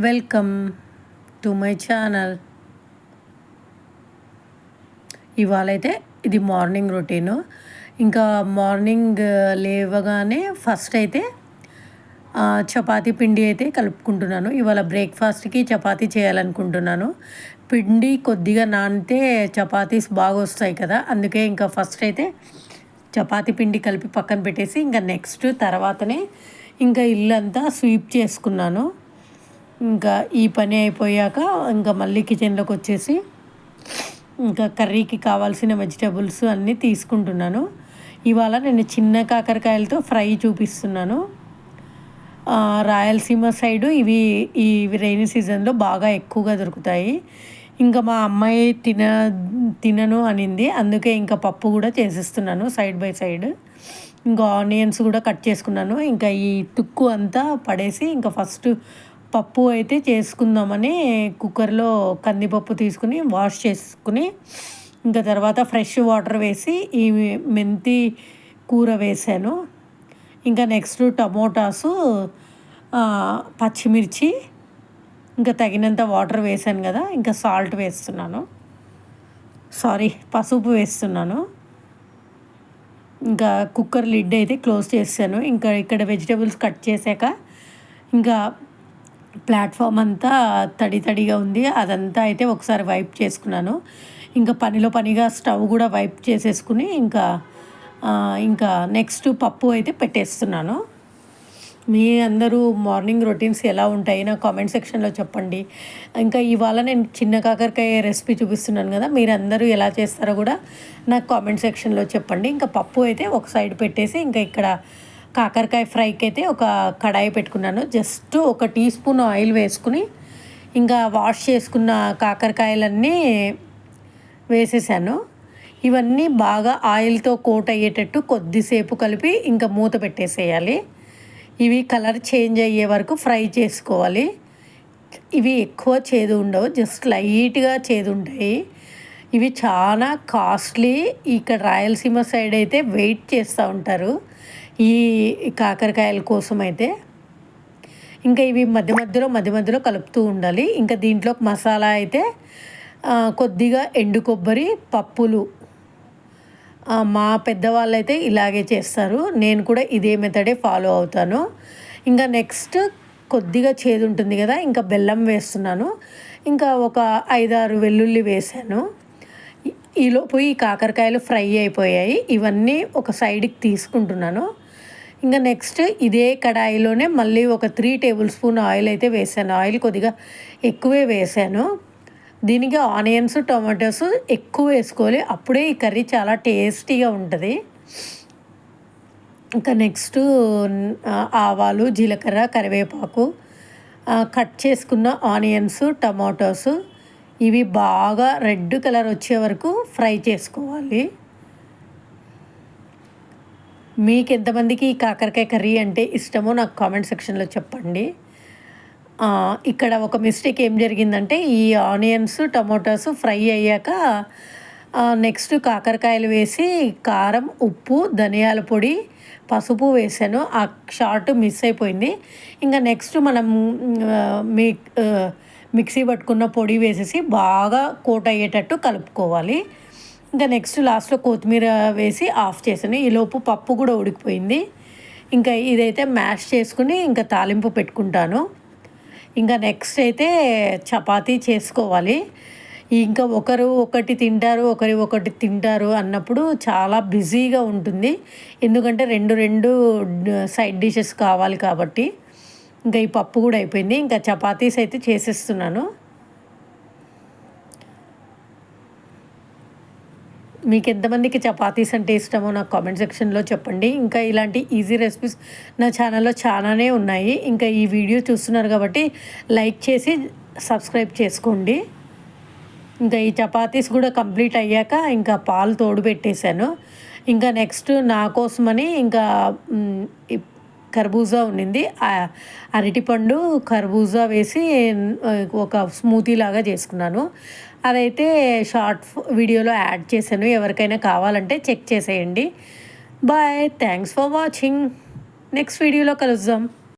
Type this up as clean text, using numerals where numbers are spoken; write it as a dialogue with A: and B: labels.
A: Welcome to my channel. ఇవాళైతే ఇది morning routine. ఇంకా మార్నింగ్ లేవగానే ఫస్ట్ అయితే చపాతీ పిండి అయితే కలుపుకుంటున్నాను. ఇవాళ బ్రేక్ఫాస్ట్కి చపాతీ చేయాలనుకుంటున్నాను. పిండి కొద్దిగా నానితే చపాతీస్ బాగా వస్తాయి కదా, అందుకే ఇంకా ఫస్ట్ అయితే చపాతీ పిండి కలిపి పక్కన పెట్టేసి ఇంకా నెక్స్ట్ తర్వాతనే ఇంకా ఇల్లంతా స్వీప్ చేసుకున్నాను. ఇంకా ఈ పని అయిపోయాక ఇంకా మళ్ళీ కిచెన్లోకి వచ్చేసి ఇంకా కర్రీకి కావాల్సిన వెజిటేబుల్స్ అన్నీ తీసుకుంటున్నాను. ఇవాళ నేను చిన్న కాకరకాయలతో ఫ్రై చూపిస్తున్నాను. రాయలసీమ సైడు ఇవి రైనీ సీజన్లో బాగా ఎక్కువగా దొరుకుతాయి. ఇంకా మా అమ్మాయి తినను అనింది, అందుకే ఇంకా పప్పు కూడా చేసేస్తున్నాను సైడ్ బై సైడ్. ఇంకా ఆనియన్స్ కూడా కట్ చేసుకున్నాను. ఇంకా ఈ తుక్కు అంతా పడేసి ఇంకా ఫస్ట్ పప్పు అయితే చేసుకుందామని కుక్కర్లో కందిపప్పు తీసుకుని వాష్ చేసుకుని ఇంకా తర్వాత ఫ్రెష్ వాటర్ వేసి ఈ మెంతి కూర వేసాను. ఇంకా నెక్స్ట్ టమోటాసు, పచ్చిమిర్చి, ఇంకా తగినంత వాటర్ వేసాను కదా, ఇంకా సాల్ట్ వేస్తున్నాను, పసుపు వేస్తున్నాను. ఇంకా కుక్కర్ లిడ్ అయితే క్లోజ్ చేసాను. ఇంకా ఇక్కడ వెజిటేబుల్స్ కట్ చేశాక ఇంకా ప్లాట్ఫామ్ అంతా తడిగా ఉంది, అదంతా అయితే ఒకసారి వైప్ చేసుకున్నాను. ఇంకా పనిగా స్టవ్ కూడా వైప్ చేసేసుకుని ఇంకా నెక్స్ట్ పప్పు అయితే పెట్టేస్తున్నాను. మీ అందరూ మార్నింగ్ రొటీన్స్ ఎలా ఉంటాయి నా కామెంట్ సెక్షన్లో చెప్పండి. ఇంకా ఇవాళ నేను చిన్న కాకరకాయ రెసిపీ చూపిస్తున్నాను కదా, మీరందరూ ఎలా చేస్తారో కూడా నాకు కామెంట్ సెక్షన్లో చెప్పండి. ఇంకా పప్పు అయితే ఒక సైడ్ పెట్టేసి ఇంకా ఇక్కడ కాకరకాయ ఫ్రైకి అయితే ఒక కడాయి పెట్టుకున్నాను. జస్ట్ 1 టీ స్పూన్ ఆయిల్ వేసుకుని ఇంకా వాష్ చేసుకున్న కాకరకాయలన్నీ వేసేసాను. ఇవన్నీ బాగా ఆయిల్తో కోట్ అయ్యేటట్టు కొద్దిసేపు కలిపి ఇంకా మూత పెట్టేసేయాలి. ఇవి కలర్ చేంజ్ అయ్యే వరకు ఫ్రై చేసుకోవాలి. ఇవి ఎక్కువ చేదు ఉండవు, జస్ట్ లైట్గా చేదు ఉంటాయి. ఇవి చాలా కాస్ట్లీ. ఇక్కడ రాయలసీమ సైడ్ అయితే వెయిట్ చేస్తూ ఉంటారు ఈ కాకరకాయల కోసం అయితే. ఇంకా ఇవి మధ్య మధ్యలో కలుపుతూ ఉండాలి. ఇంకా దీంట్లోకి మసాలా అయితే కొద్దిగా ఎండు కొబ్బరి, పప్పులు. మా పెద్దవాళ్ళు అయితే ఇలాగే చేస్తారు, నేను కూడా ఇదే మెథడే ఫాలో అవుతాను. ఇంకా నెక్స్ట్ కొద్దిగా చేదు ఉంటుంది కదా, ఇంకా బెల్లం వేస్తున్నాను. ఇంకా ఒక 5-6 వెల్లుల్లి వేసాను. ఈలోపు ఈ కాకరకాయలు ఫ్రై అయిపోయాయి. ఇవన్నీ ఒక సైడ్కి తీసుకుంటున్నాను. ఇంకా నెక్స్ట్ ఇదే కడాయిలోనే మళ్ళీ ఒక 3 టేబుల్ స్పూన్ ఆయిల్ అయితే వేసాను. ఆయిల్ కొద్దిగా ఎక్కువే వేసాను. దీనికి ఆనియన్స్, టొమాటోస్ ఎక్కువ వేసుకోవాలి, అప్పుడే ఈ కర్రీ చాలా టేస్టీగా ఉంటుంది. ఇంకా నెక్స్ట్ ఆవాలు, జీలకర్ర, కరివేపాకు, కట్ చేసుకున్న ఆనియన్స్, టమాటోస్ ఇవి బాగా రెడ్ కలర్ వచ్చే వరకు ఫ్రై చేసుకోవాలి. మీకు ఎంతమందికి ఈ కాకరకాయ కర్రీ అంటే ఇష్టమో నాకు కామెంట్ సెక్షన్లో చెప్పండి. ఇక్కడ ఒక మిస్టేక్ ఏం జరిగిందంటే ఈ ఆనియన్స్, టమోటాస్ ఫ్రై అయ్యాక నెక్స్ట్ కాకరకాయలు వేసి కారం, ఉప్పు, ధనియాల పొడి, పసుపు వేసాను. ఆ షార్ట్ మిస్ అయిపోయింది. ఇంకా నెక్స్ట్ మనం మిక్సీ పట్టుకున్న పొడి వేసేసి బాగా కోట్ అయ్యేటట్టు కలుపుకోవాలి. ఇంకా నెక్స్ట్ లాస్ట్లో కొత్తిమీర వేసి ఆఫ్ చేసాను. ఈలోపు పప్పు కూడా ఉడికిపోయింది. ఇంకా ఇదైతే మ్యాష్ చేసుకుని ఇంకా తాలింపు పెట్టుకుంటాను. ఇంకా నెక్స్ట్ అయితే చపాతీ చేసుకోవాలి. ఇంకా ఒకరు ఒకటి తింటారు, ఒకటి తింటారు అన్నప్పుడు చాలా బిజీగా ఉంటుంది, ఎందుకంటే రెండు సైడ్ డిషెస్ కావాలి కాబట్టి. ఇంకా ఈ పప్పు కూడా అయిపోయింది. ఇంకా చపాతీస్ అయితే చేసేస్తున్నాను. మీకు ఎంతమందికి చపాతీస్ అంటే ఇష్టమో నాకు కామెంట్ సెక్షన్లో చెప్పండి. ఇంకా ఇలాంటి ఈజీ రెసిపీస్ నా ఛానల్లో చాలానే ఉన్నాయి. ఇంకా ఈ వీడియో చూస్తున్నారు కాబట్టి లైక్ చేసి సబ్స్క్రైబ్ చేసుకోండి. ఇంకా ఈ చపాతీస్ కూడా కంప్లీట్ అయ్యాక ఇంకా పాలు తోడు పెట్టేశాను. ఇంకా నెక్స్ట్ నా కోసమని ఇంకా కర్బూజా ఉండింది, అరటిపండు, కర్బూజా వేసి ఒక స్మూతీ లాగా చేసుకున్నాను. అదైతే షార్ట్ వీడియోలో యాడ్ చేశాను, ఎవరికైనా కావాలంటే చెక్ చేసేయండి. Bye, thanks for watching. Next వీడియోలో కలుద్దాం.